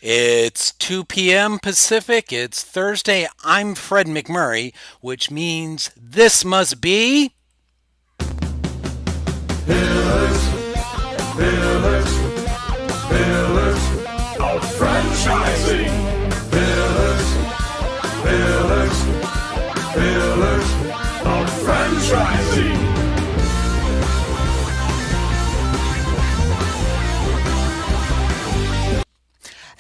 It's 2 p.m. Pacific. It's Thursday. I'm Fred McMurray, which means this must be. Pillars, pillars, pillars of franchising. Pillars, pillars, pillars of franchising.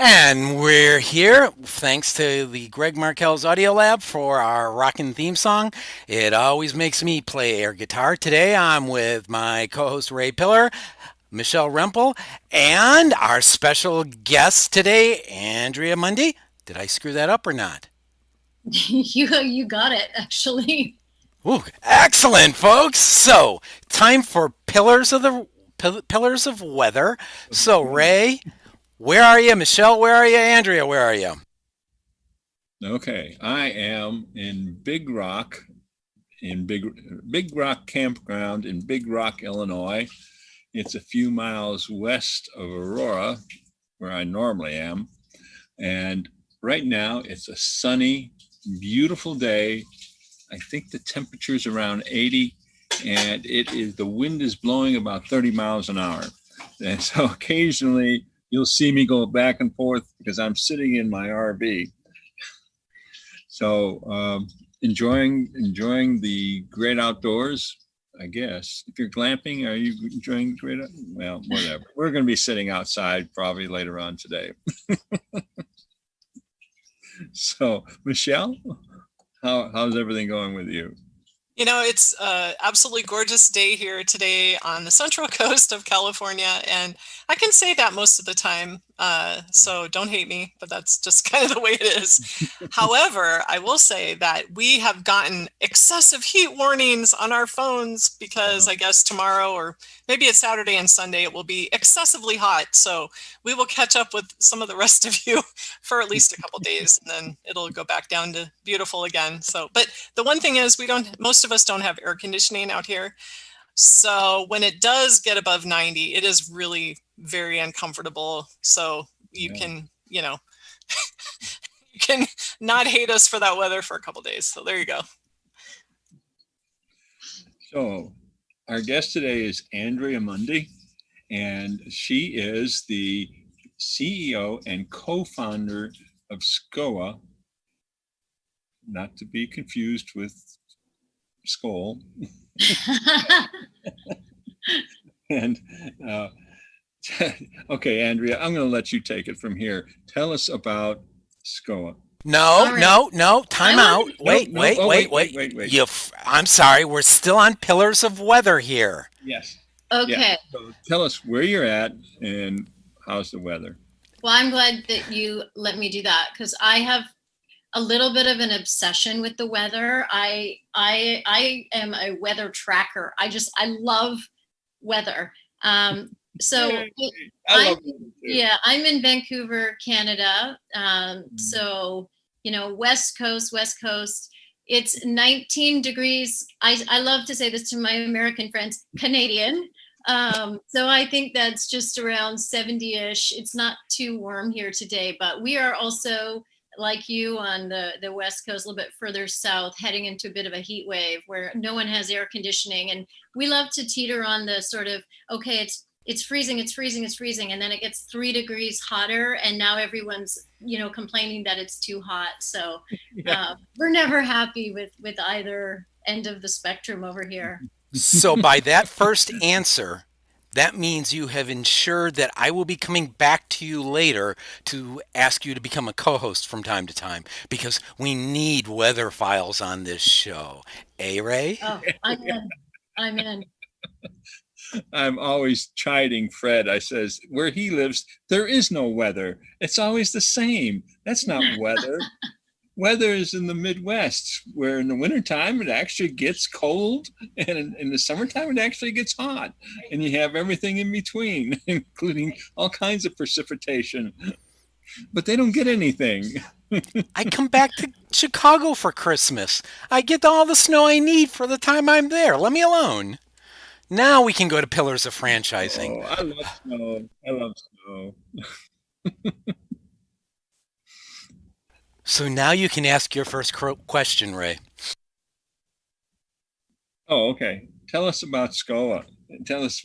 And we're here thanks to the Greg Markel's Audio Lab for our rockin' theme song. It always makes me play air guitar. Today I'm with my co-host Ray Pillar, Michele Rempel, and our special guest today, Andrea Mundie. Did I screw that up or not? You got it actually. Ooh, excellent, folks. So, time for pillars of weather. So, Ray, where are you? Michele, where are you? Andrea, where are you? Okay, I am in Big Rock Campground in Big Rock, Illinois. It's a few miles west of Aurora, where I normally am. And right now it's a sunny, beautiful day. I think the temperature's around 80, and the wind is blowing about 30 miles an hour. And so occasionally you'll see me go back and forth because I'm sitting in my RV. So enjoying the great outdoors, I guess. If you're glamping, are you enjoying the great? Well, whatever. We're going to be sitting outside probably later on today. So, Michele, how's everything going with you? It's absolutely gorgeous day here today on the central coast of California, and I can say that most of the time, so don't hate me, but that's just kind of the way it is. However, I will say that we have gotten excessive heat warnings on our phones because I guess tomorrow, or maybe it's Saturday and Sunday, it will be excessively hot. So we will catch up with some of the rest of you for at least a couple days, and then it'll go back down to beautiful again. So, but the one thing is most of us don't have air conditioning out here. So when it does get above 90, it is really very uncomfortable. So you can, you can not hate us for that weather for a couple days. So there you go. So our guest today is Andrea Mundie, and she is the CEO and co-founder of skoah, not to be confused with skoah. And okay, Andrea, I'm going to let you take it from here. Tell us about skoah. No, All right. no, time out. Wait. Wait. I'm sorry, we're still on pillars of weather here. Yes. Okay. Yeah. So tell us where you're at and how's the weather. Well, I'm glad that you let me do that because I have a little bit of an obsession with the weather. I am a weather tracker. I love weather. So I I'm, love weather too. yeah, I'm in Vancouver, Canada. So West Coast. It's 19 degrees. I love to say this to my American friends, Canadian. So I think that's just around 70-ish. It's not too warm here today, but we are also, like you, on the West Coast, a little bit further south, heading into a bit of a heat wave where no one has air conditioning. And we love to teeter on the sort of, okay, it's freezing, and then it gets 3 degrees hotter, and now everyone's complaining that it's too hot. So we're never happy with either end of the spectrum over here. So, by that first answer, that means you have ensured that I will be coming back to you later to ask you to become a co-host from time to time because we need weather files on this show. Eh, Ray? Oh, I'm in. I'm always chiding Fred. I says, where he lives, there is no weather. It's always the same. That's not weather. Weather is in the Midwest, where in the wintertime it actually gets cold, and in the summertime it actually gets hot. And you have everything in between, including all kinds of precipitation. But they don't get anything. I come back to Chicago for Christmas. I get all the snow I need for the time I'm there. Let me alone. Now we can go to pillars of franchising. Oh, I love snow. So now you can ask your first question, Ray. Oh, okay. Tell us about skoah. Tell us,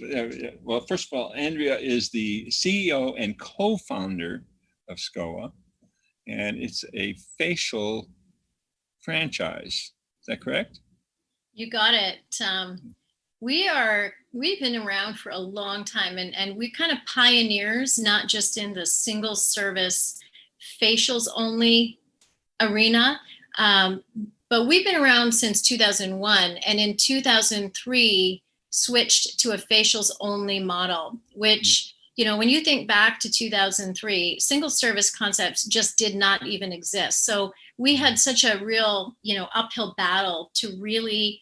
well, first of all, Andrea is the CEO and co-founder of skoah, and it's a facial franchise. Is that correct? You got it. We've been around for a long time, and we're kind of pioneers, not just in the single service facials only arena, but we've been around since 2001, and in 2003 switched to a facials only model, which, you know, when you think back to 2003, single service concepts just did not even exist. So we had such a real, you know, uphill battle to really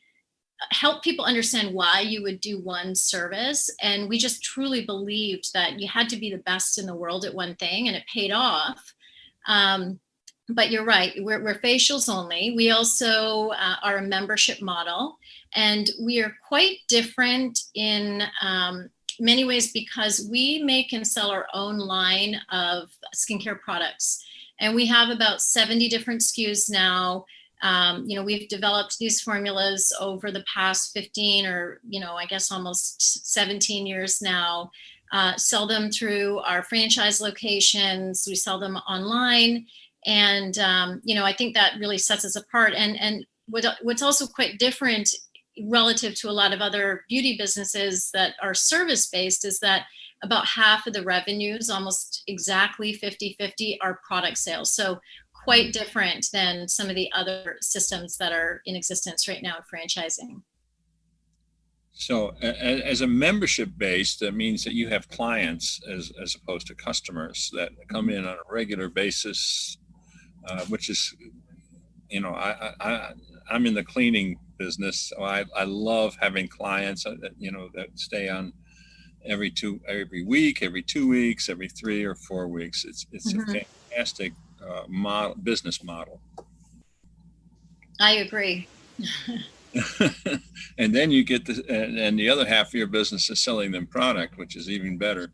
help people understand why you would do one service. And we just truly believed that you had to be the best in the world at one thing, and it paid off. But you're right, we're facials only. We also are a membership model, and we are quite different in many ways because we make and sell our own line of skincare products. And we have about 70 different SKUs now. You know, we've developed these formulas over the past 15 or, you know, I guess almost 17 years now. Sell them through our franchise locations. We sell them online. And, you know, I think that really sets us apart. And what's also quite different relative to a lot of other beauty businesses that are service-based is that about half of the revenues, almost exactly 50-50, are product sales. So quite different than some of the other systems that are in existence right now in franchising. So as a membership base, that means that you have clients as opposed to customers that come in on a regular basis, which is, you know, I'm in the cleaning business. So I love having clients that, you know, that stay on every week, every 2 weeks, every 3 or 4 weeks. It's a fantastic business model. I agree. And then you get and the other half of your business is selling them product, which is even better.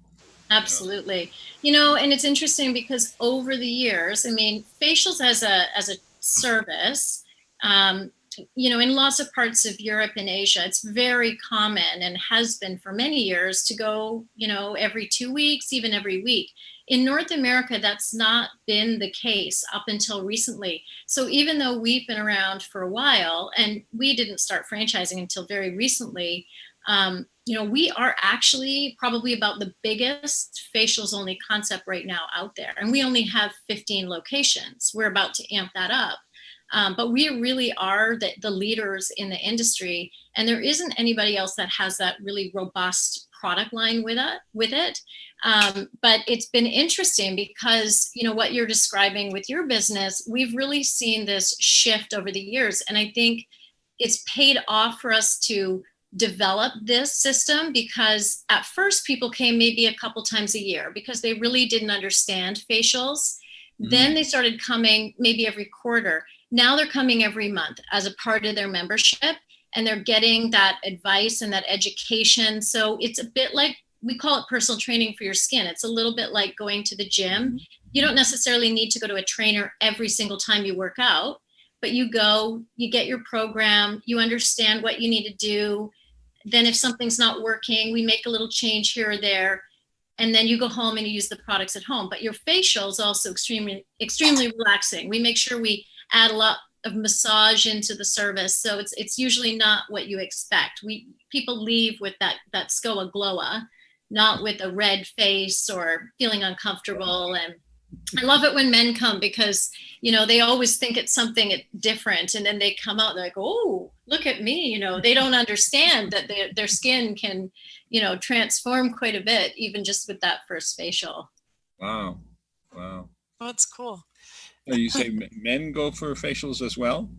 Absolutely. You know, and it's interesting because over the years, I mean, facials as a service, you know, in lots of parts of Europe and Asia, it's very common and has been for many years to go, you know, every 2 weeks, even every week. In North America, that's not been the case up until recently. So even though we've been around for a while, and we didn't start franchising until very recently, you know, we are actually probably about the biggest facials only concept right now out there. And we only have 15 locations. We're about to amp that up. But we really are the leaders in the industry. And there isn't anybody else that has that really robust product line with it. But it's been interesting because, you know, what you're describing with your business, we've really seen this shift over the years. And I think it's paid off for us to develop this system because at first people came maybe a couple times a year because they really didn't understand facials. Then they started coming maybe every quarter. Now they're coming every month as a part of their membership, and they're getting that advice and that education. So it's a bit like, we call it personal training for your skin. It's a little bit like going to the gym. You don't necessarily need to go to a trainer every single time you work out, but you go, you get your program, you understand what you need to do. Then if something's not working, we make a little change here or there. And then you go home and you use the products at home. But your facial is also extremely, extremely relaxing. We make sure we add a lot of massage into the service. So it's usually not what you expect. People leave with that skoah glowa, not with a red face or feeling uncomfortable. And I love it when men come because, you know, they always think it's something different. And then they come out, they're like, oh, look at me. You know, they don't understand that their skin can, you know, transform quite a bit, even just with that first facial. Wow. Oh, that's cool. You say men go for facials as well?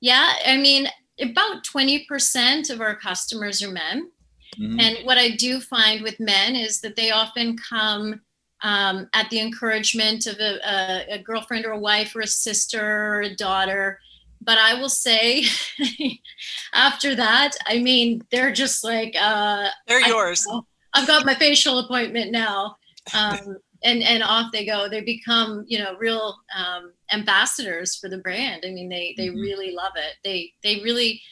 Yeah, I mean, about 20% of our customers are men. And what I do find with men is that they often come at the encouragement of a girlfriend or a wife or a sister or a daughter. But I will say after that, I mean, they're just like, they're yours. I've got my facial appointment now. and off they go. They become, real ambassadors for the brand. I mean, they really love it. They really,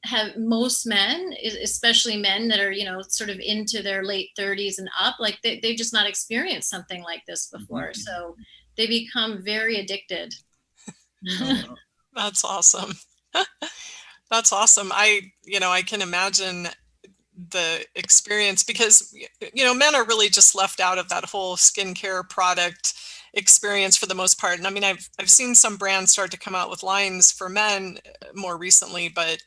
have most men, especially men that are, sort of into their late 30s and up, like they've just not experienced something like this before. So they become very addicted. That's awesome. That's awesome. I can imagine the experience, because men are really just left out of that whole skincare product experience for the most part. And I mean, I've seen some brands start to come out with lines for men more recently, but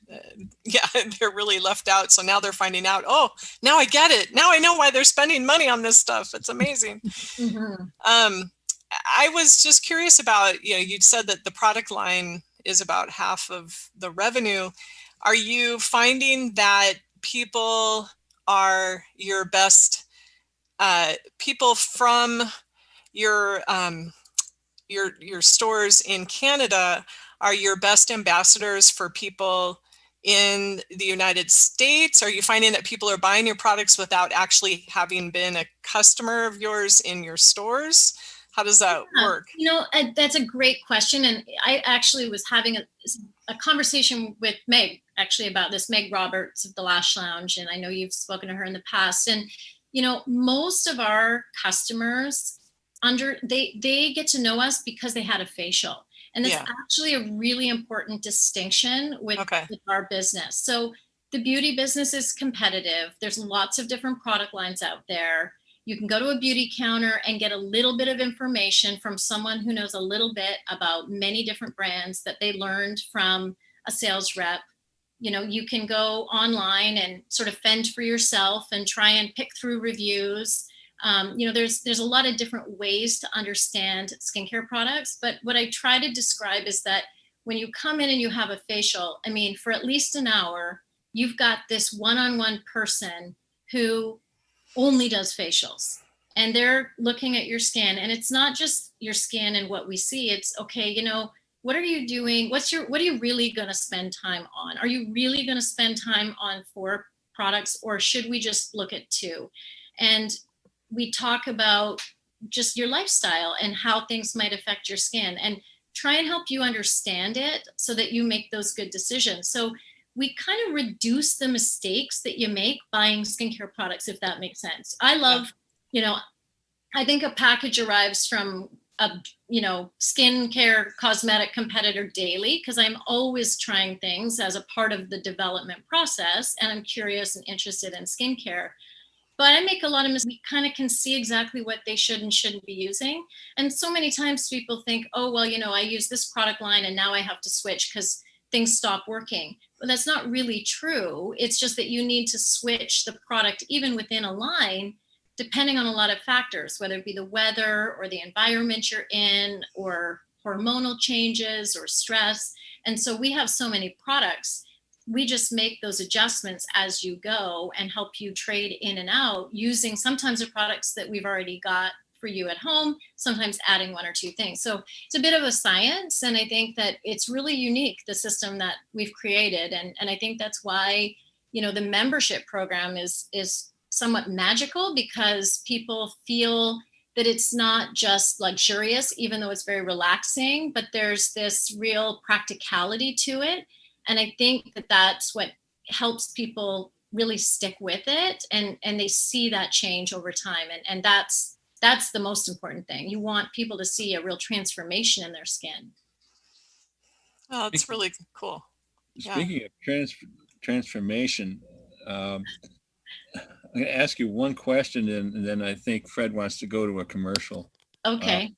yeah, they're really left out. So now they're finding out, oh, now I get it. Now I know why they're spending money on this stuff. It's amazing. I was just curious about, you said that the product line is about half of the revenue. Are you finding that people are your best, people from your stores in Canada are your best ambassadors for people in the United States? Are you finding that people are buying your products without actually having been a customer of yours in your stores? How does that work? That's a great question. And I actually was having a conversation with Meg, actually, about this, Meg Roberts of the Lash Lounge. And I know you've spoken to her in the past. And, most of our customers, they get to know us because they had a facial. And that's actually a really important distinction with our business. So the beauty business is competitive. There's lots of different product lines out there. You can go to a beauty counter and get a little bit of information from someone who knows a little bit about many different brands that they learned from a sales rep. You can go online and sort of fend for yourself and try and pick through reviews. There's a lot of different ways to understand skincare products. But what I try to describe is that when you come in and you have a facial, I mean, for at least an hour, you've got this one-on-one person who only does facials, and they're looking at your skin. And it's not just your skin and what we see. It's okay, what are you doing? What are you really going to spend time on? Are you really going to spend time on 4 products, or should we just look at 2? And we talk about just your lifestyle and how things might affect your skin, and try and help you understand it so that you make those good decisions. So we kind of reduce the mistakes that you make buying skincare products, if that makes sense. I love, I think a package arrives from a, skincare cosmetic competitor daily, because I'm always trying things as a part of the development process, and I'm curious and interested in skincare. But I make a lot of mistakes. We kind of can see exactly what they should and shouldn't be using. And so many times people think, oh, well, I use this product line and now I have to switch because things stop working. But that's not really true. It's just that you need to switch the product even within a line, depending on a lot of factors, whether it be the weather or the environment you're in, or hormonal changes or stress. And so we have so many products. We just make those adjustments as you go and help you trade in and out using sometimes the products that we've already got for you at home, sometimes adding 1 or 2 things. So it's a bit of a science. And I think that it's really unique, the system that we've created. And I think that's why, the membership program is somewhat magical, because people feel that it's not just luxurious, even though it's very relaxing, but there's this real practicality to it. And I think that that's what helps people really stick with it, and they see that change over time. And that's the most important thing. You want people to see a real transformation in their skin. Oh, it's really cool. Speaking of transformation, I'm going to ask you one question, and then I think Fred wants to go to a commercial. Okay.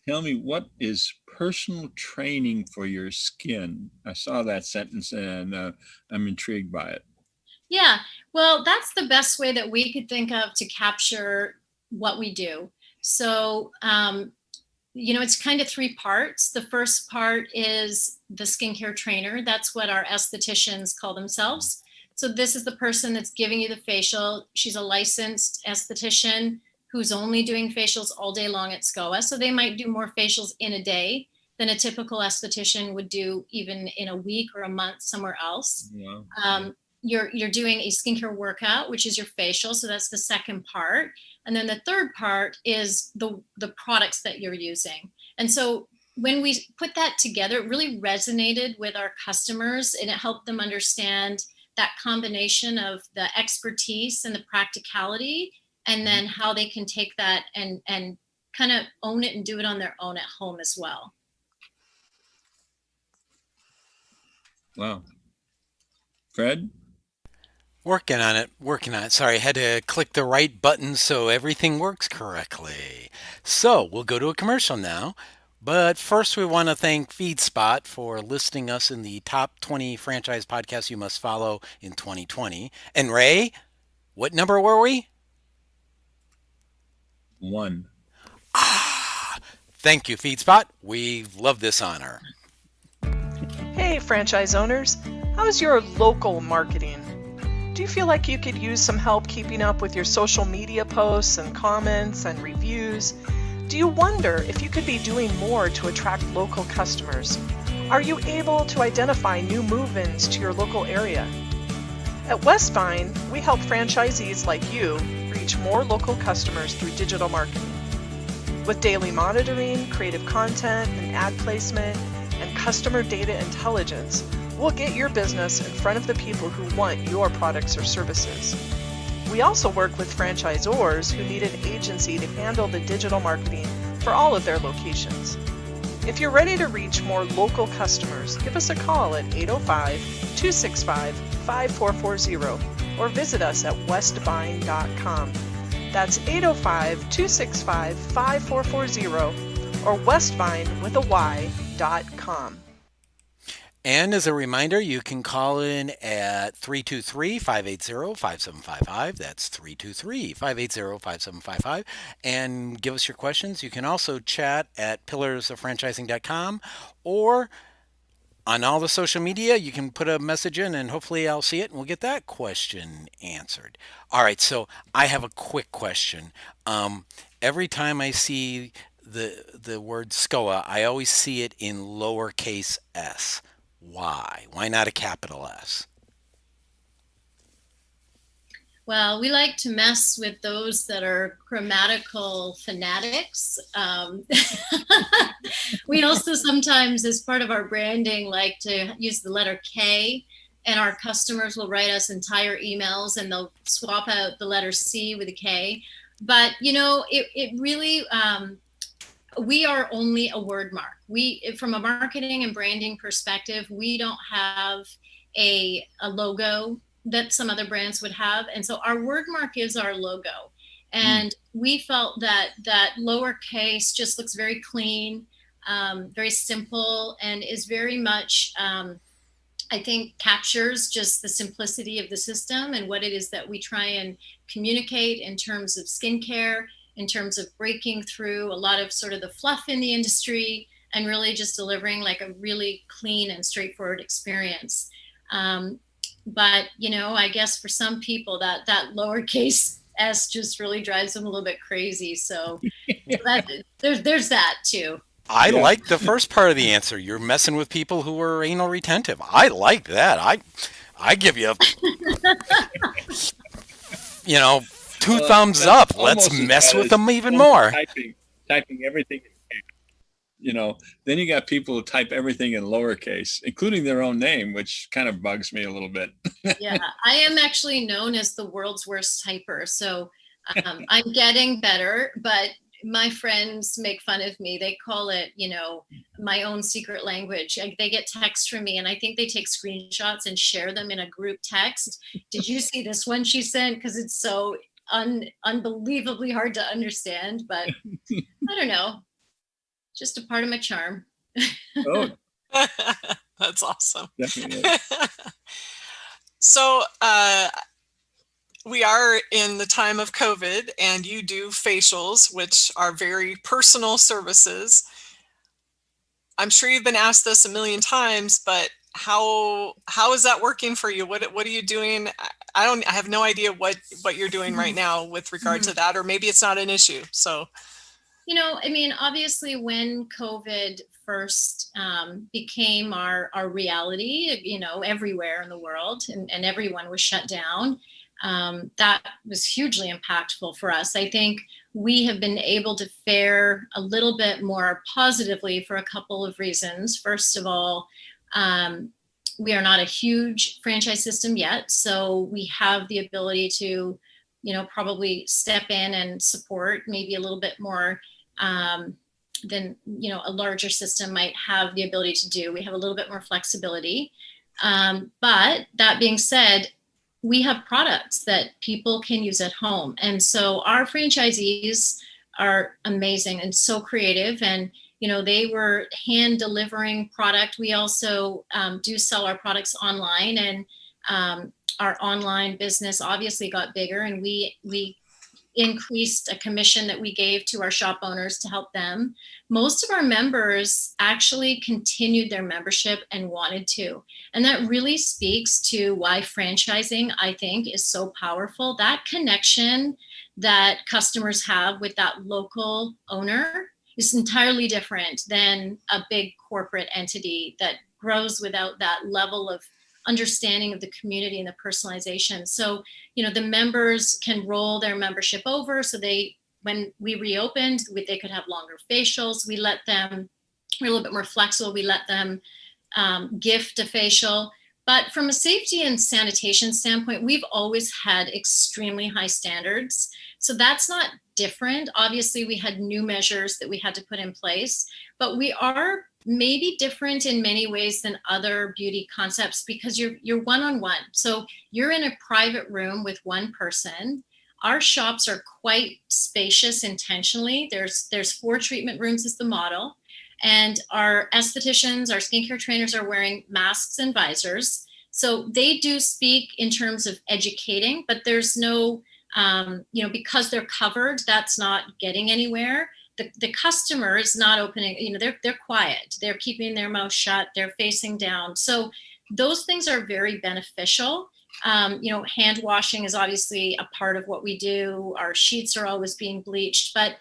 Tell me, what is personal training for your skin? I saw that sentence and I'm intrigued by it. Yeah, well, that's the best way that we could think of to capture what we do. So, it's kind of 3 parts. The first part is the skincare trainer. That's what our estheticians call themselves. So this is the person that's giving you the facial. She's a licensed esthetician who's only doing facials all day long at skoah. So they might do more facials in a day than a typical esthetician would do even in a week or a month somewhere else. Yeah. you're doing a skincare workout, which is your facial. So that's the second part. And then the third part is the products that you're using. And so when we put that together, it really resonated with our customers, and it helped them understand that combination of the expertise and the practicality, and then how they can take that and kind of own it and do it on their own at home as well. Wow. Fred? Working on it. Sorry, I had to click the right button so everything works correctly. So we'll go to a commercial now. But first, we want to thank FeedSpot for listing us in the top 20 franchise podcasts you must follow in 2020. And Ray, what number were we? 1. Thank you, FeedSpot. We love this honor. Hey, franchise owners. How's your local marketing? Do you feel like you could use some help keeping up with your social media posts and comments and reviews? Do you wonder if you could be doing more to attract local customers? Are you able to identify new move-ins to your local area? At Westvyne, we help franchisees like you reach more local customers through digital marketing. With daily monitoring, creative content, and ad placement, and customer data intelligence, we'll get your business in front of the people who want your products or services. We also work with franchisors who need an agency to handle the digital marketing for all of their locations. If you're ready to reach more local customers, give us a call at 805-265-5440 or visit us at westvyne.com. That's 805-265-5440 or westvyne.com. And as a reminder, you can call in at 323-580-5755. That's 323-580-5755. And give us your questions. You can also chat at pillarsoffranchising.com, or on all the social media, you can put a message in and hopefully I'll see it and we'll get that question answered. All right, so I have a quick question. Every time I see the word skoah, I always see it in lowercase s. Why? Why not a capital S? Well, we like to mess with those that are grammatical fanatics. We also sometimes, as part of our branding, like to use the letter K, and our customers will write us entire emails and they'll swap out the letter C with a K. But, it really, we are only a word mark. From a marketing and branding perspective, we don't have a logo that some other brands would have. And so our word mark is our logo. And we felt that lowercase just looks very clean, very simple, and is very much, I think, captures just the simplicity of the system and what it is that we try and communicate in terms of skincare, in terms of breaking through a lot of sort of the fluff in the industry and really just delivering like a really clean and straightforward experience. But, I guess for some people that lowercase s just really drives them a little bit crazy. So there's that too. I like the first part of the answer. You're messing with people who are anal retentive. I like that. I give you two thumbs up. Let's mess with them even more. Typing everything in, then you got people who type everything in lowercase, including their own name, which kind of bugs me a little bit. Yeah, I am actually known as the world's worst typer. So I'm getting better, but my friends make fun of me. They call it, my own secret language. They get texts from me and I think they take screenshots and share them in a group text. Did you see this one she sent? Because it's so unbelievably hard to understand, but I don't know, just a part of my charm. Oh, That's awesome. definitely. So we are in the time of COVID, and you do facials, which are very personal services. I'm sure you've been asked this a million times, but how is that working for you? What are you doing? I have no idea what you're doing right now with regard to that, or maybe it's not an issue. So, obviously when COVID first became our reality, you know, everywhere in the world, and everyone was shut down, that was hugely impactful for us. I think we have been able to fare a little bit more positively for a couple of reasons. First of all, we are not a huge franchise system yet, so we have the ability to, you know, probably step in and support maybe a little bit more than, you know, a larger system might have the ability to do. We have a little bit more flexibility. But that being said, we have products that people can use at home. And so our franchisees are amazing and so creative. And, you know, they were hand delivering product. We also do sell our products online, and our online business obviously got bigger, and we increased a commission that we gave to our shop owners to help them. Most of our members actually continued their membership and wanted to. And that really speaks to why franchising, I think, is so powerful. That connection that customers have with that local owner is entirely different than a big corporate entity that grows without that level of understanding of the community and the personalization. So, you know, the members can roll their membership over. So when we reopened, they could have longer facials. We're a little bit more flexible. We let them gift a facial. But from a safety and sanitation standpoint, we've always had extremely high standards. So that's not different. Obviously, we had new measures that we had to put in place, but we are maybe different in many ways than other beauty concepts because you're one-on-one. So you're in a private room with one person. Our shops are quite spacious intentionally. There's 4 treatment rooms as the model. And our estheticians, our skincare trainers are wearing masks and visors. So they do speak in terms of educating, but there's no, you know, because they're covered, that's not getting anywhere. The customer is not opening, you know, they're quiet. They're keeping their mouth shut. They're facing down. So those things are very beneficial. You know, hand washing is obviously a part of what we do. Our sheets are always being bleached, but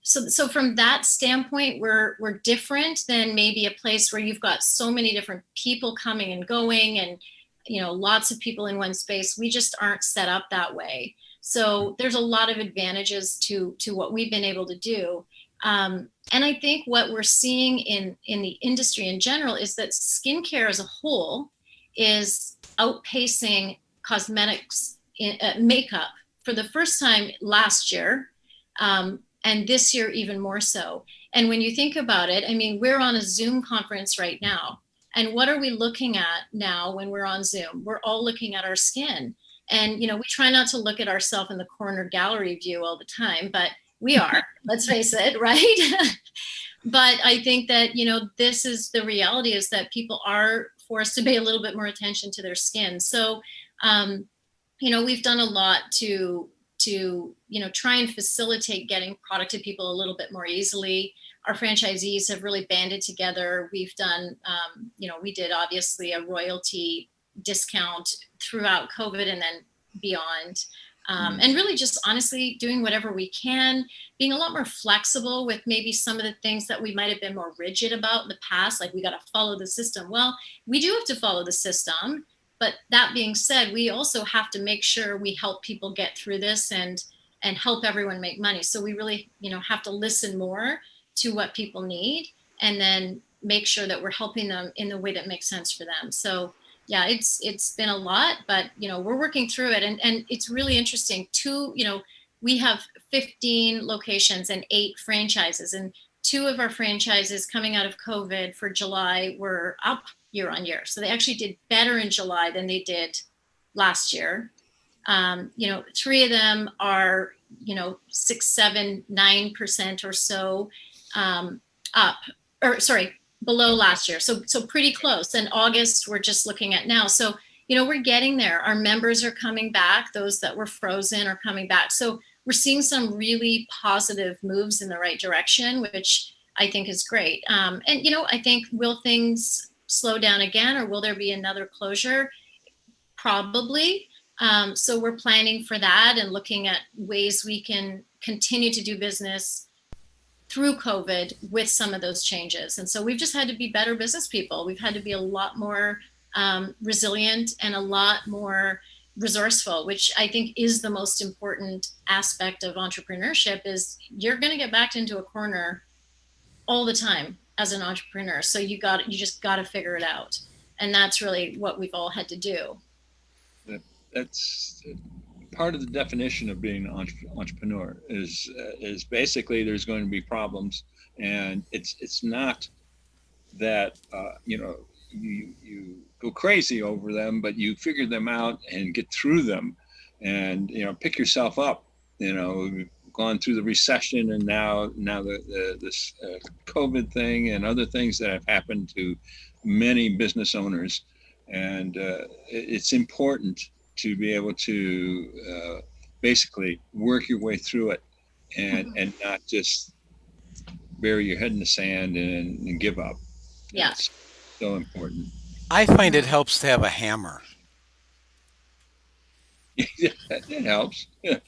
so from that standpoint, we're different than maybe a place where you've got so many different people coming and going, and, you know, lots of people in one space. We just aren't set up that way. So there's a lot of advantages to what we've been able to do. And I think what we're seeing in the industry in general is that skincare as a whole is outpacing cosmetics, makeup for the first time last year. And this year, even more so. And when you think about it, I mean, we're on a Zoom conference right now. And what are we looking at now when we're on Zoom? We're all looking at our skin. And, you know, we try not to look at ourselves in the corner gallery view all the time, but we are, let's face it, right? But I think that, you know, this is the reality, is that people are forced to pay a little bit more attention to their skin. So, you know, we've done a lot to, you know, try and facilitate getting product to people a little bit more easily. Our franchisees have really banded together. We've done, you know, we did obviously a royalty discount throughout COVID and then beyond. And really just honestly doing whatever we can, being a lot more flexible with maybe some of the things that we might have been more rigid about in the past, like we got to follow the system. Well, we do have to follow the system. But that being said, we also have to make sure we help people get through this and help everyone make money. So we really, you know, have to listen more to what people need and then make sure that we're helping them in the way that makes sense for them. So yeah, it's been a lot, but, you know, we're working through it. And it's really interesting. You know, we have 15 locations and 8 franchises, and 2 of our franchises coming out of COVID for July were up year on year. So they actually did better in July than they did last year. You know, 3 of them are, you know, 6, 7, 9% or so up, or sorry, below last year. So pretty close. And August, we're just looking at now. So, you know, we're getting there. Our members are coming back. Those that were frozen are coming back. So we're seeing some really positive moves in the right direction, which I think is great. And, you know, I think, will things slow down again, or will there be another closure? Probably. So we're planning for that and looking at ways we can continue to do business through COVID with some of those changes. And so we've just had to be better business people. We've had to be a lot more resilient and a lot more resourceful, which I think is the most important aspect of entrepreneurship. Is you're going to get backed into a corner all the time as an entrepreneur. So you just got to figure it out. And that's really what we've all had to do. That's part of the definition of being an entrepreneur is basically there's going to be problems, and it's not that you go crazy over them, but you figure them out and get through them, and pick yourself up. We've gone through the recession, and now this COVID thing and other things that have happened to many business owners, and it's important to be able to basically work your way through it, and not just bury your head in the sand and give up. Yeah. It's so important. I find it helps to have a hammer. It helps. Yeah.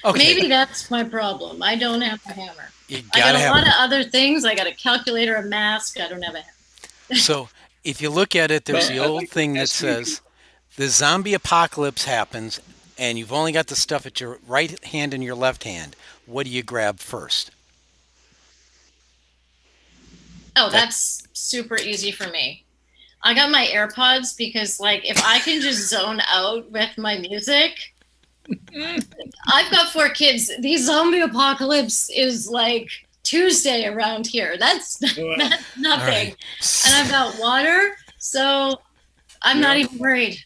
Okay. Maybe that's my problem. I don't have a hammer. You I got gotta a have lot of other things. I got a calculator, a mask. I don't have a hammer. So if you look at it, there's Well, the I old like thing that ask you- says the zombie apocalypse happens and you've only got the stuff at your right hand and your left hand. What do you grab first? Oh, that's super easy for me. I got my AirPods because, like, if I can just zone out with my music, I've got 4 kids. The zombie apocalypse is like Tuesday around here. That's nothing. All right. And I've got water, so I'm not even worried.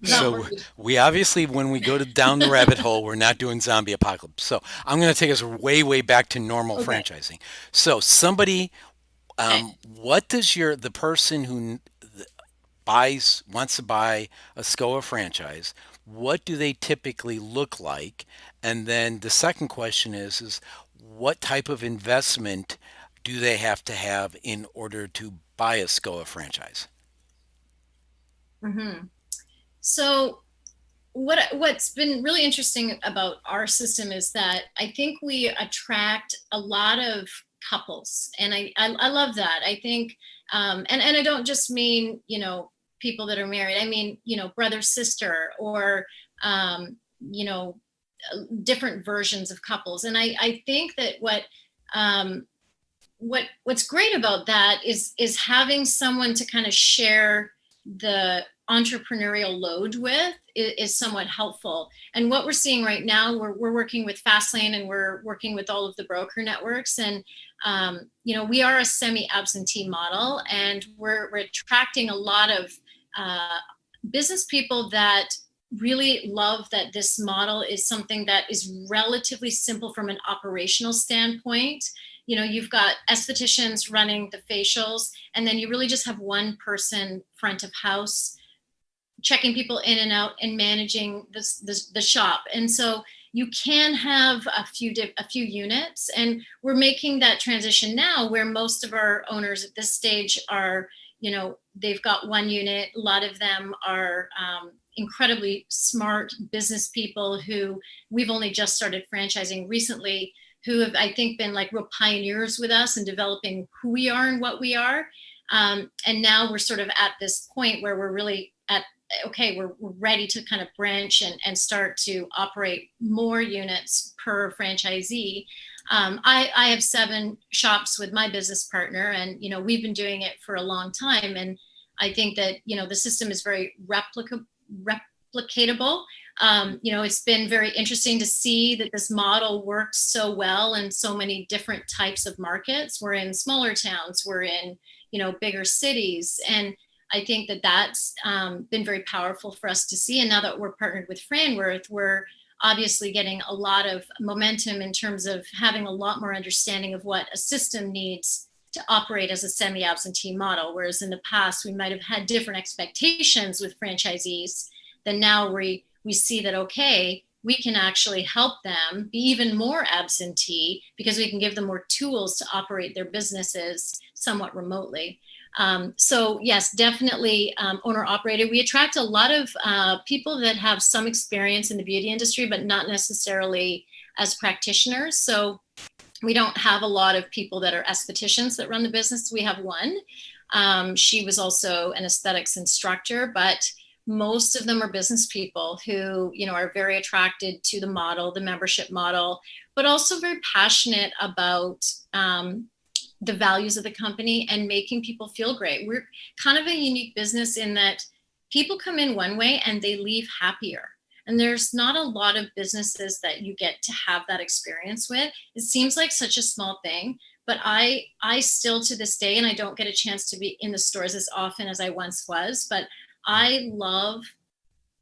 Not So worried. we obviously, when we go down the rabbit hole, we're not doing zombie apocalypse. So I'm going to take us way, way back to normal Okay. franchising. So somebody, Okay. what does the person who wants to buy a skoah franchise, what do they typically look like? And then the second question is what type of investment do they have to have in order to buy a skoah franchise? Mm-hmm. So what's been really interesting about our system is that I think we attract a lot of couples, and I love that. I think, and I don't just mean people that are married. I mean brother sister or different versions of couples. And I think that what's great about that is having someone to kind of share the entrepreneurial load with is somewhat helpful. And what we're seeing right now, we're working with Fastlane and we're working with all of the broker networks. And, we are a semi-absentee model, and we're attracting a lot of business people that really love that this model is something that is relatively simple from an operational standpoint. You've got estheticians running the facials, and then you really just have one person front of house checking people in and out and managing the shop. And so you can have a few units, and we're making that transition now where most of our owners at this stage are, they've got one unit. A lot of them are incredibly smart business people who we've only just started franchising recently, who have, I think, been like real pioneers with us in developing who we are and what we are. And now we're sort of at this point where we're really we're ready to kind of branch and start to operate more units per franchisee. I have 7 shops with my business partner, and we've been doing it for a long time. And I think that the system is very replicatable. It's been very interesting to see that this model works so well in so many different types of markets. We're in smaller towns, we're in bigger cities, and I think that that's been very powerful for us to see. And now that we're partnered with Franworth, we're obviously getting a lot of momentum in terms of having a lot more understanding of what a system needs to operate as a semi-absentee model. Whereas in the past, we might have had different expectations with franchisees. Then now we see that, okay, we can actually help them be even more absentee because we can give them more tools to operate their businesses somewhat remotely. So yes, definitely owner operated. We attract a lot of people that have some experience in the beauty industry, but not necessarily as practitioners. So We don't have a lot of people that are estheticians that run the business. We have one. She was also an aesthetics instructor, but most of them are business people who, are very attracted to the model, the membership model, but also very passionate about the values of the company and making people feel great. We're kind of a unique business in that people come in one way and they leave happier. And there's not a lot of businesses that you get to have that experience with. It seems like such a small thing, but I still to this day, and I don't get a chance to be in the stores as often as I once was, but I love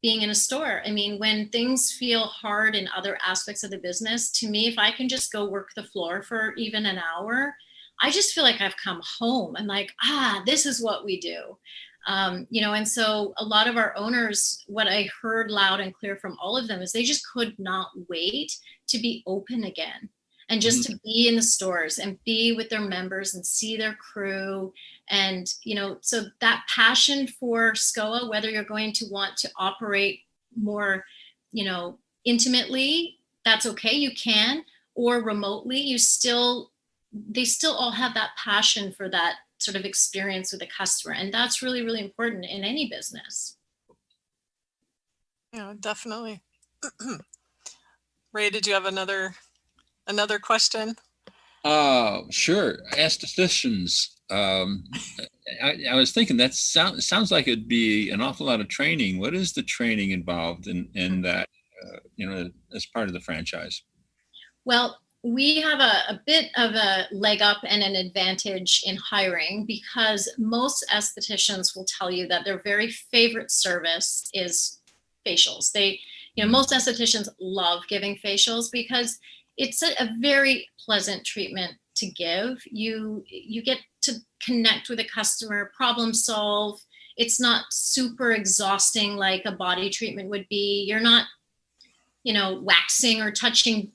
being in a store. I mean, when things feel hard in other aspects of the business, to me, if I can just go work the floor for even an hour, I just feel like I've come home. I'm like, this is what we do. And so a lot of our owners, what I heard loud and clear from all of them is they just could not wait to be open again and just to be in the stores and be with their members and see their crew. And, so that passion for skoah, whether you're going to want to operate more, intimately, that's okay, you can, or remotely, they still all have that passion for that sort of experience with the customer. And that's really, really important in any business. Yeah, definitely. Ray, did you have another question? Sure. Estheticians. I was thinking that sounds like it'd be an awful lot of training. What is the training involved in that, as part of the franchise? Well, we have a bit of a leg up and an advantage in hiring because most estheticians will tell you that their very favorite service is facials. Most estheticians love giving facials because it's a very pleasant treatment to give. You get to connect with a customer, problem solve. It's not super exhausting like a body treatment would be. You're not, waxing or touching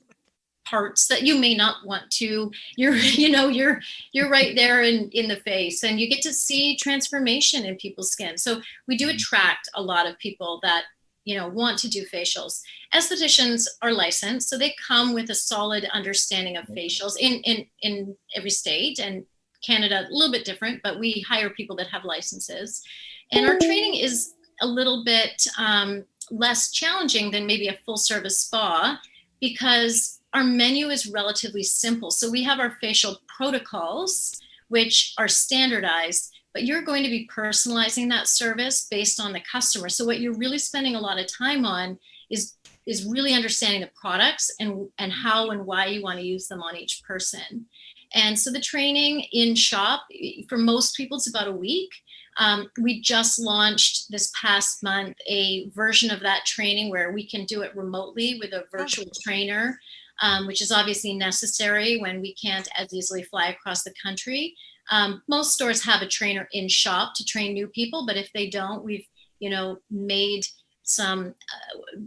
parts that you may not want to. You're right there in the face, and you get to see transformation in people's skin. So we do attract a lot of people that want to do facials. Estheticians are licensed, so they come with a solid understanding of facials in every state, and Canada a little bit different, but we hire people that have licenses. And our training is a little bit less challenging than maybe a full service spa because our menu is relatively simple. So we have our facial protocols, which are standardized, but you're going to be personalizing that service based on the customer. So what you're really spending a lot of time on is really understanding the products and how and why you want to use them on each person. And so the training in shop, for most people, it's about a week. We just launched this past month a version of that training where we can do it remotely with a virtual trainer, which is obviously necessary when we can't as easily fly across the country. Most stores have a trainer in shop to train new people, but if they don't, we've made some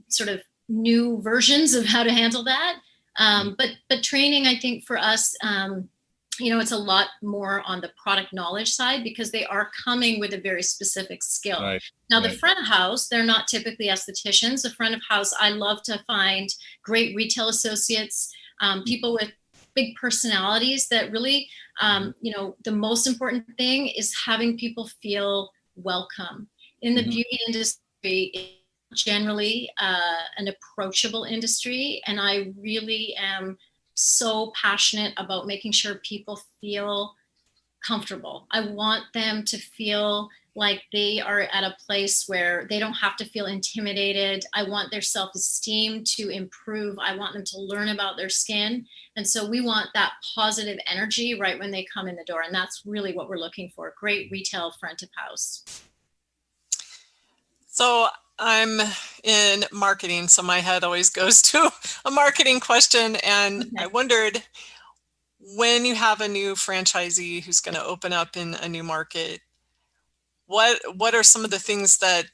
sort of new versions of how to handle that. But training, I think for us, it's a lot more on the product knowledge side because they are coming with a very specific skill. Right. Now, the front of house, they're not typically estheticians. The front of house, I love to find great retail associates, people with big personalities that really, the most important thing is having people feel welcome. In the beauty industry, it's generally an approachable industry, and I really am so passionate about making sure people feel comfortable. I want them to feel like they are at a place where they don't have to feel intimidated. I want their self-esteem to improve. I want them to learn about their skin. And so we want that positive energy right when they come in the door. And that's really what we're looking for. Great retail front of house. So I'm in marketing, so my head always goes to a marketing question. And I wondered, when you have a new franchisee who's going to open up in a new market, what are some of the things that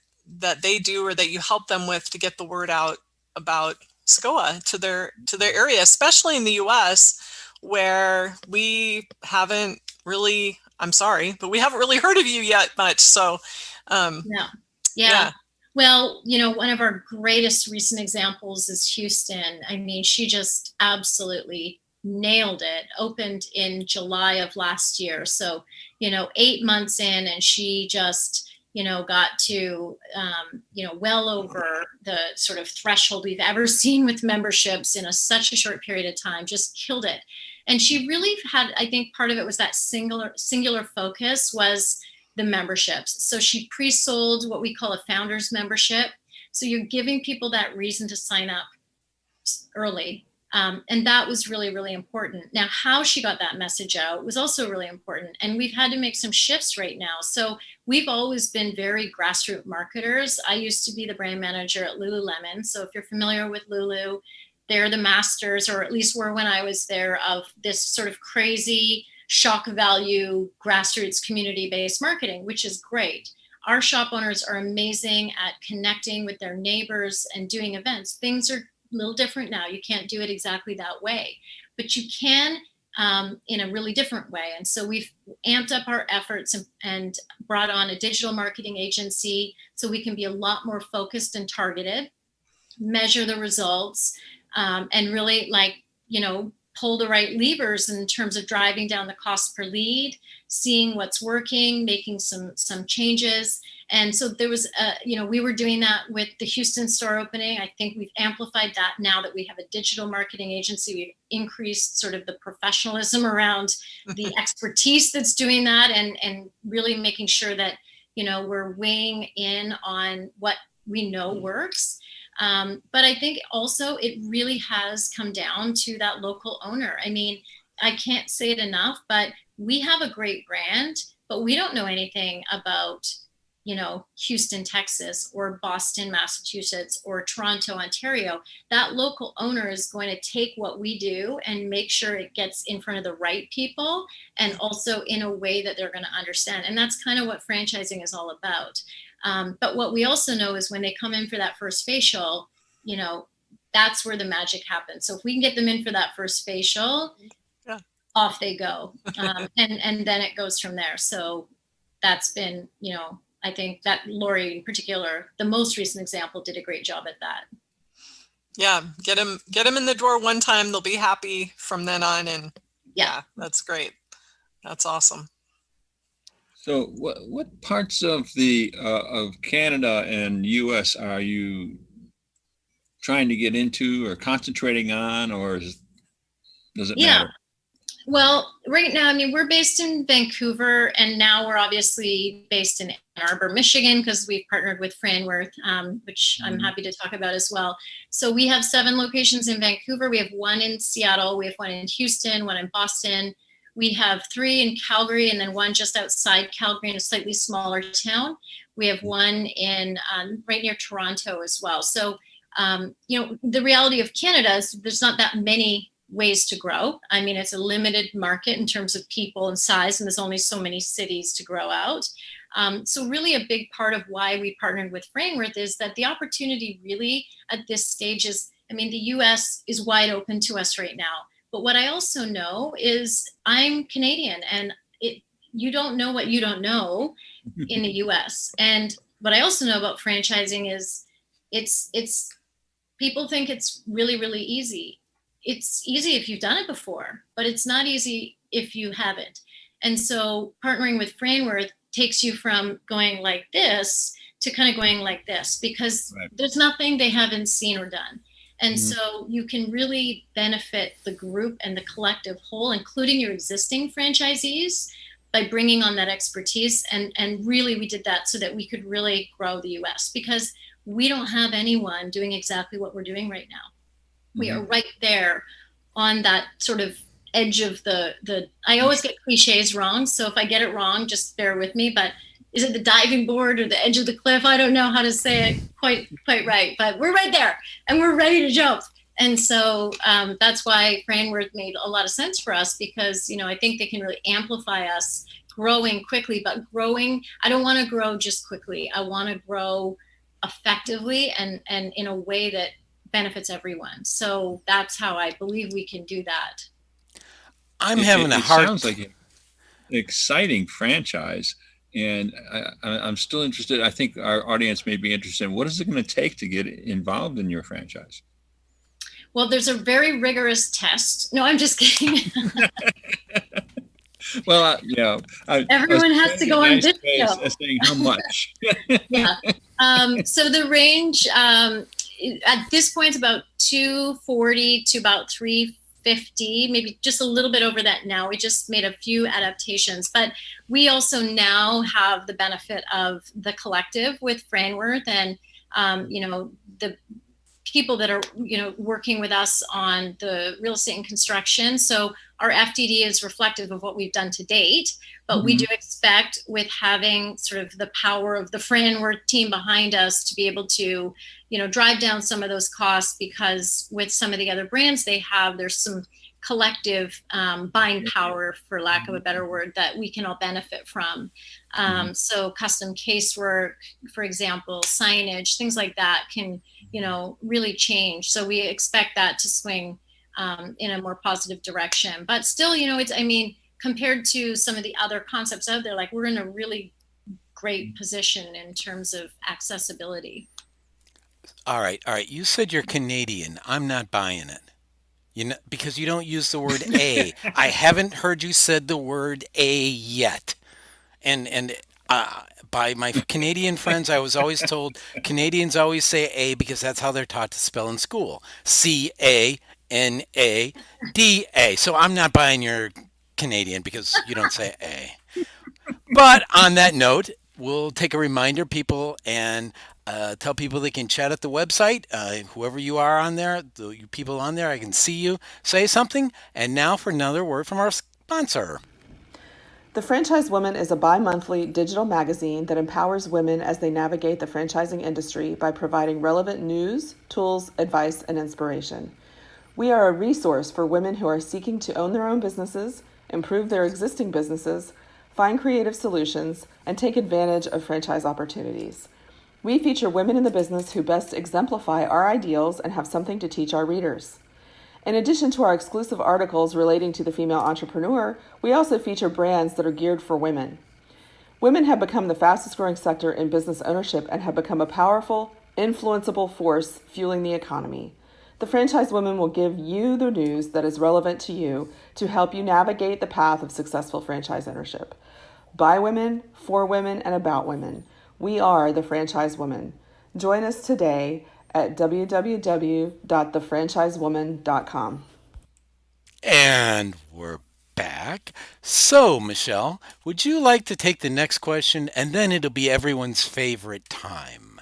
they do or that you help them with to get the word out about skoah to their area, especially in the US, where we haven't really, I'm sorry, but we haven't really heard of you yet much. So yeah. Well, one of our greatest recent examples is Houston. I mean, she just absolutely nailed it, opened in July of last year. So, 8 months in, and she just, got to, well over the sort of threshold we've ever seen with memberships in such a short period of time, just killed it. And she really had, I think part of it was that singular focus was the memberships. So she pre-sold what we call a founder's membership. So you're giving people that reason to sign up early. And that was really, really important. Now, how she got that message out was also really important. And we've had to make some shifts right now. So we've always been very grassroots marketers. I used to be the brand manager at Lululemon. So if you're familiar with Lulu, they're the masters, or at least were when I was there, of this sort of crazy shock value grassroots community-based marketing, which is great. Our shop owners are amazing at connecting with their neighbors and doing events. Things are a little different now. You can't do it exactly that way, but you can in a really different way. And so we've amped up our efforts and brought on a digital marketing agency so we can be a lot more focused and targeted, measure the results, and really pull the right levers in terms of driving down the cost per lead, seeing what's working, making some changes. And so there was, we were doing that with the Houston store opening. I think we've amplified that now that we have a digital marketing agency. We've increased sort of the professionalism around the expertise that's doing that, and really making sure that, we're weighing in on what we know works. But I think also it really has come down to that local owner. I mean, I can't say it enough, but we have a great brand, but we don't know anything about, Houston, Texas, or Boston, Massachusetts, or Toronto, Ontario. That local owner is going to take what we do and make sure it gets in front of the right people, and also in a way that they're going to understand. And that's kind of what franchising is all about. But what we also know is when they come in for that first facial, that's where the magic happens. So if we can get them in for that first facial, off they go. And then it goes from there. So that's been, I think that Lori in particular, the most recent example, did a great job at that. Yeah, get them in the door one time. They'll be happy from then on. And yeah, that's great. That's awesome. So what parts of the of Canada and US are you trying to get into or concentrating on, or does it matter? Well, right now, I mean, we're based in Vancouver, and now we're obviously based in Ann Arbor, Michigan, because we've partnered with Franworth, which I'm happy to talk about as well. So we have 7 locations in Vancouver. We have 1 in Seattle. We have 1 in Houston, 1 in Boston. We have 3 in Calgary, and then 1 just outside Calgary in a slightly smaller town. We have 1 in right near Toronto as well. So, the reality of Canada is there's not that many ways to grow. I mean, it's a limited market in terms of people and size, and there's only so many cities to grow out. So really a big part of why we partnered with Franworth is that the opportunity really at this stage is, I mean, the US is wide open to us right now. But what I also know is I'm Canadian, and you don't know what you don't know in the US. And what I also know about franchising is it's people think it's really, really easy. It's easy if you've done it before, but it's not easy if you haven't. And so partnering with Franworth takes you from going like this to kind of going like this, because there's nothing they haven't seen or done. And so you can really benefit the group and the collective whole, including your existing franchisees, by bringing on that expertise. And really we did that so that we could really grow the US, because we don't have anyone doing exactly what we're doing right now. We are right there on that sort of edge of the I always get cliches wrong. So if I get it wrong, just bear with me. But is it the diving board or the edge of the cliff? I don't know how to say it quite right, but we're right there and we're ready to jump. And so that's why Franworth made a lot of sense for us, because, I think they can really amplify us growing quickly, but growing, I don't want to grow just quickly. I want to grow effectively and in a way that benefits everyone. So that's how I believe we can do that. It sounds like an exciting franchise, and I'm still interested. I think our audience may be interested in what is it going to take to get involved in your franchise? Well, there's a very rigorous test. No, I'm just kidding. Well, Everyone has to go on this show. Saying how much. Yeah. So the range at this point is about 240 to about 350, maybe just a little bit over that now. We just made a few adaptations, but we also now have the benefit of the collective with Franworth and, the people that are, working with us on the real estate and construction. So our FDD is reflective of what we've done to date, but we do expect with having sort of the power of the Franworth team behind us to be able to, drive down some of those costs, because with some of the other brands they have, there's some collective buying power, for lack of a better word, that we can all benefit from. So custom casework, for example, signage, things like that can, really change. So we expect that to swing in a more positive direction. But still, compared to some of the other concepts out there, like, we're in a really great position in terms of accessibility. All right. You said you're Canadian. I'm not buying it. Because you don't use the word a. I haven't heard you said the word a yet. And by my Canadian friends, I was always told Canadians always say a because that's how they're taught to spell in school. CANADA. So I'm not buying your Canadian because you don't say a. But on that note, we'll take a reminder, people, and tell people they can chat at the website. Whoever you are on there, you people on there, I can see you. Say something. And now for another word from our sponsor. The Franchise Woman is a bi-monthly digital magazine that empowers women as they navigate the franchising industry by providing relevant news, tools, advice, and inspiration. We are a resource for women who are seeking to own their own businesses, improve their existing businesses, find creative solutions, and take advantage of franchise opportunities. We feature women in the business who best exemplify our ideals and have something to teach our readers. In addition to our exclusive articles relating to the female entrepreneur, we also feature brands that are geared for women. Women have become the fastest growing sector in business ownership and have become a powerful, influenceable force fueling the economy. The Franchise Woman will give you the news that is relevant to you to help you navigate the path of successful franchise ownership. By women, for women, and about women. We are the Franchise Woman. Join us today at www.thefranchisewoman.com. And we're back. So, Michele, would you like to take the next question, and then it'll be everyone's favorite time?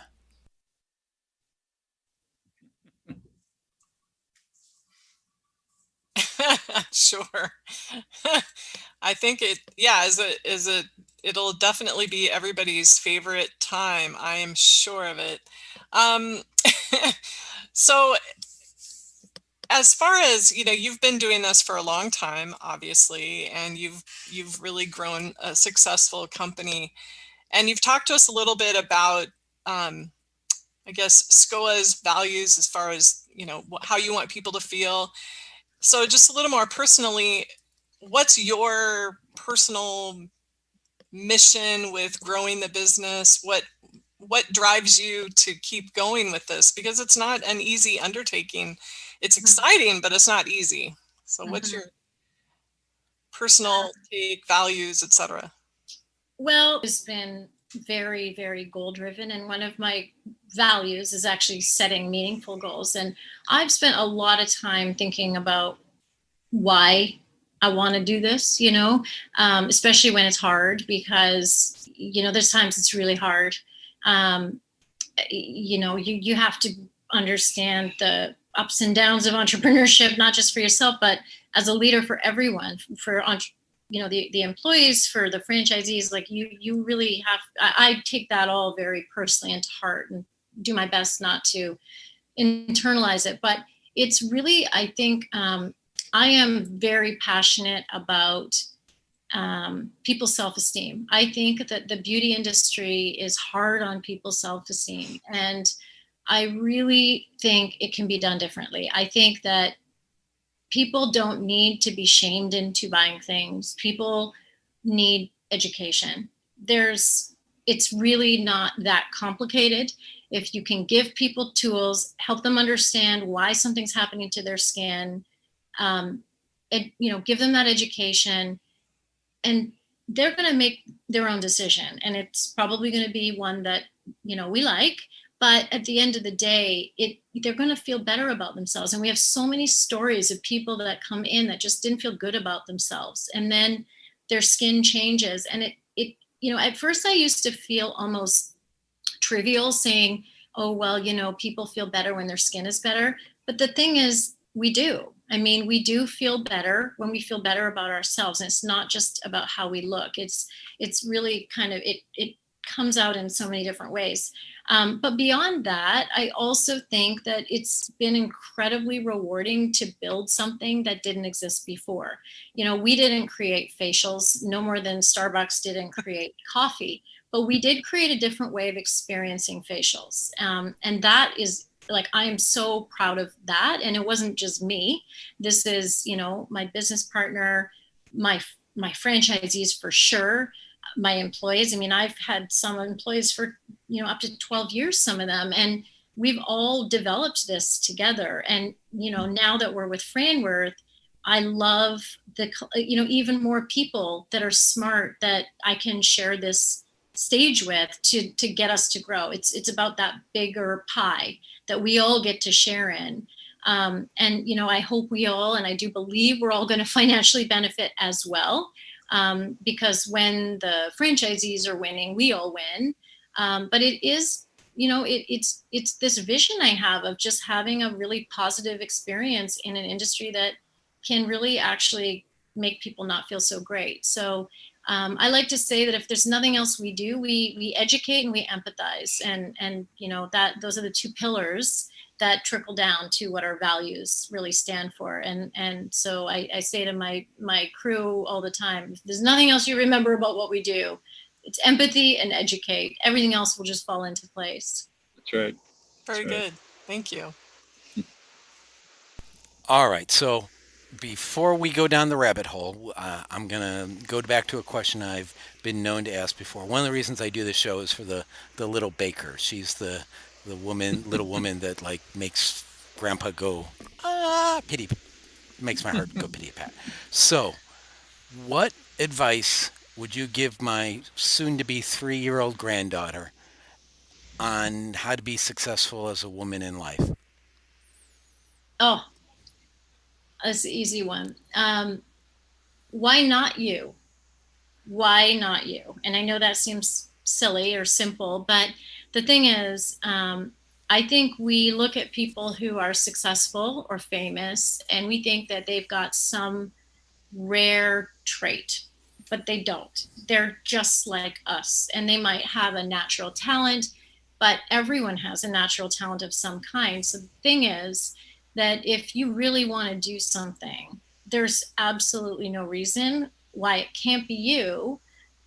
Sure. I think it'll definitely be everybody's favorite time. I am sure of it. So as far as, you've been doing this for a long time, obviously, and you've really grown a successful company. And you've talked to us a little bit about, I guess, skoah's values as far as, how you want people to feel. So just a little more personally, what's your personal mission with growing the business? What drives you to keep going with this? Because it's not an easy undertaking. It's exciting, but it's not easy. So what's your personal take, values, etc.? Well, it's been very, very goal driven. And one of my values is actually setting meaningful goals. And I've spent a lot of time thinking about why I want to do this, especially when it's hard, because, there's times it's really hard. You have to understand the ups and downs of entrepreneurship, not just for yourself, but as a leader for everyone, for the employees, for the franchisees. Like you really have, I take that all very personally into heart and do my best not to internalize it. But it's really, I think, I am very passionate about people's self-esteem. I think that the beauty industry is hard on people's self-esteem, and I really think it can be done differently. I think that people don't need to be shamed into buying things. People need education. It's really not that complicated. if you can give people tools, help them understand why something's happening to their skin, give them that education, and they're going to make their own decision. And it's probably going to be one that, we like. But at the end of the day, they're going to feel better about themselves. And we have so many stories of people that come in that just didn't feel good about themselves. And then their skin changes. And at first I used to feel almost trivial saying, oh, well, people feel better when their skin is better. But the thing is, we do. I mean, we do feel better when we feel better about ourselves. And it's not just about how we look. It's really kind of, it comes out in so many different ways. But beyond that, I also think that it's been incredibly rewarding to build something that didn't exist before. We didn't create facials, no more than Starbucks didn't create coffee, but we did create a different way of experiencing facials. And that is, I am so proud of that. And it wasn't just me. This is, my business partner, my franchisees for sure, my employees. I mean, I've had some employees for, up to 12 years, some of them, and we've all developed this together. And, now that we're with Franworth, I love even more people that are smart that I can share this stage with to get us to grow. It's about that bigger pie that we all get to share in. And, I hope we all, and I do believe we're all going to financially benefit as well. Because when the franchisees are winning, we all win. But it is, it's this vision I have of just having a really positive experience in an industry that can really actually make people not feel so great. So I like to say that if there's nothing else we do, we educate and we empathize. And those are the two pillars that trickle down to what our values really stand for. And so I say to my crew all the time, if there's nothing else you remember about what we do, it's empathy and educate. Everything else will just fall into place. That's right. Very good. Thank you. All right. So before we go down the rabbit hole, I'm going to go back to a question I've been known to ask before. One of the reasons I do this show is for the little baker. She's the little woman that makes grandpa go, pity, makes my heart go pity pat. So what advice would you give my soon to be 3-year-old granddaughter on how to be successful as a woman in life? Oh, that's the easy one. Why not you? Why not you? And I know that seems silly or simple, but the thing is, I think we look at people who are successful or famous and we think that they've got some rare trait, but they don't. They're just like us, and they might have a natural talent, but everyone has a natural talent of some kind. So the thing is that if you really want to do something, there's absolutely no reason why it can't be you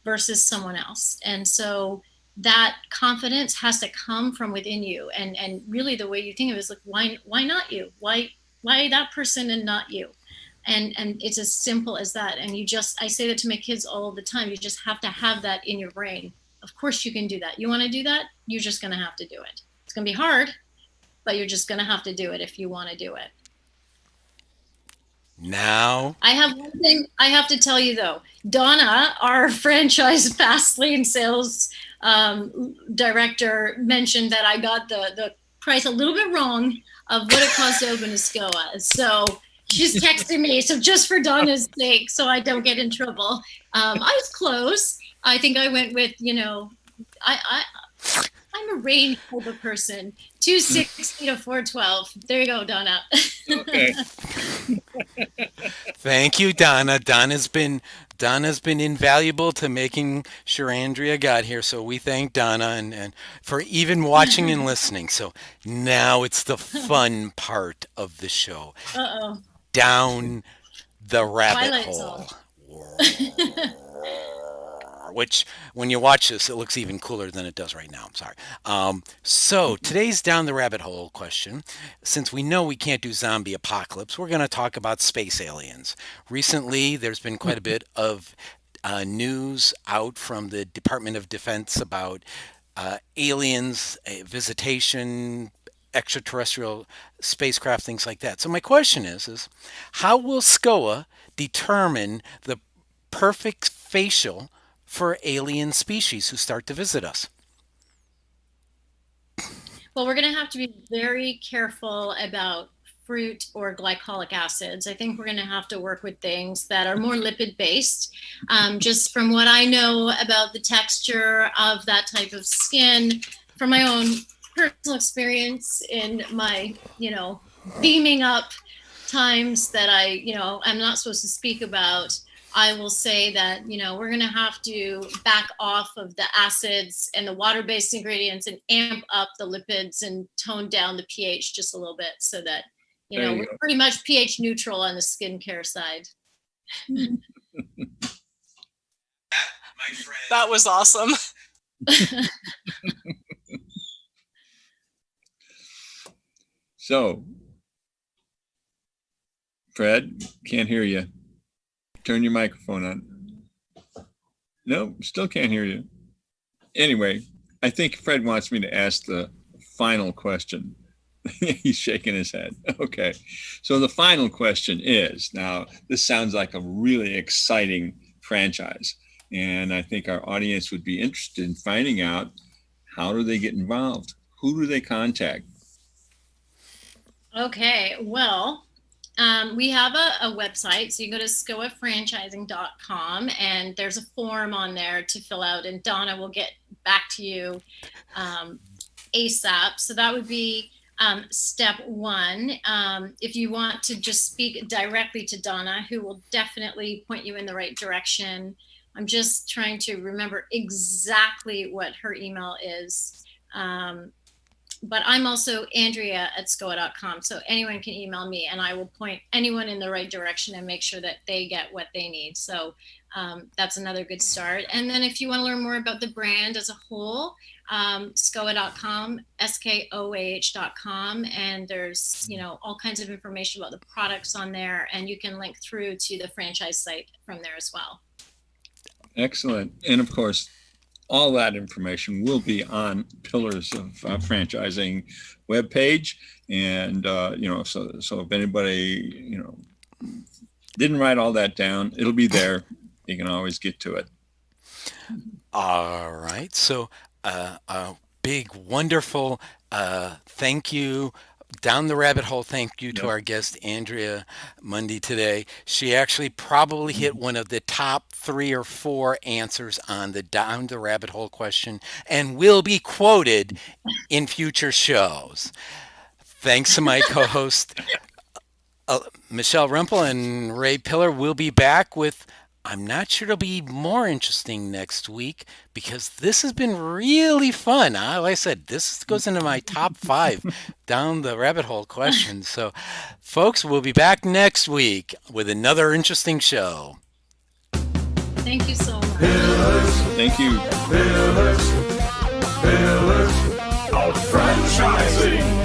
versus someone else. And so that confidence has to come from within you. And really the way you think of it is why not you? Why that person and not you? And it's as simple as that. And I say that to my kids all the time. You just have to have that in your brain. Of course you can do that. You want to do that? You're just going to have to do it. It's going to be hard, but you're just going to have to do it if you want to do it. Now, I have one thing I have to tell you though. Donna, our franchise fast lane sales director, mentioned that I got the price a little bit wrong of what it costs to open a skoah. So she's texting me. So just for Donna's sake, so I don't get in trouble. I was close. I think I went with, I'm a range type of person. 260 to 412. There you go, Donna. Okay. thank you, Donna. Donna's been invaluable to making sure Andrea got here. So we thank Donna and for even watching and listening. So now it's the fun part of the show. Uh-oh. Down the rabbit Twilight hole. Zone. Which, when you watch this, it looks even cooler than it does right now. I'm sorry. So today's down the rabbit hole question, since we know we can't do zombie apocalypse, we're going to talk about space aliens. Recently, there's been quite a bit of news out from the Department of Defense about aliens, visitation, extraterrestrial spacecraft, things like that. So my question is how will skoah determine the perfect facial for alien species who start to visit us? Well, we're going to have to be very careful about fruit or glycolic acids. I think we're going to have to work with things that are more lipid based. Just from what I know about the texture of that type of skin, from my own personal experience in my, beaming up times that I'm not supposed to speak about, I will say that, we're going to have to back off of the acids and the water-based ingredients and amp up the lipids and tone down the pH just a little bit so that, we're pretty much pH neutral on the skincare side. That was awesome. So, Fred, can't hear you. Turn your microphone on. No, still can't hear you. Anyway, I think Fred wants me to ask the final question. He's shaking his head. Okay. So the final question is, now this sounds like a really exciting franchise. And I think our audience would be interested in finding out, how do they get involved? Who do they contact? Okay, well, we have a website, so you can go to skoahfranchising.com, and there's a form on there to fill out, and Donna will get back to you ASAP. So that would be step one. If you want to just speak directly to Donna, who will definitely point you in the right direction. I'm just trying to remember exactly what her email is. But I'm also Andrea at skoah.com. So anyone can email me and I will point anyone in the right direction and make sure that they get what they need. So that's another good start. And then if you want to learn more about the brand as a whole, skoah.com, skoah.com. And there's, all kinds of information about the products on there, and you can link through to the franchise site from there as well. Excellent. And of course, all that information will be on Pillars of Franchising webpage. And, so if anybody, didn't write all that down, it'll be there. You can always get to it. All right. So a big, wonderful thank you. Down the rabbit hole, thank you to our guest, Andrea Mundie, today. She actually probably hit one of the top 3 or 4 answers on the down the rabbit hole question and will be quoted in future shows. Thanks to my co-host, Michele Rempel and Ray Pillar. We'll be back with, I'm not sure it'll be more interesting next week, because this has been really fun. Like I said, this goes into my top 5 down the rabbit hole questions. So, folks, we'll be back next week with another interesting show. Thank you so much. Pillars, Thank you. pillars, pillars of franchising.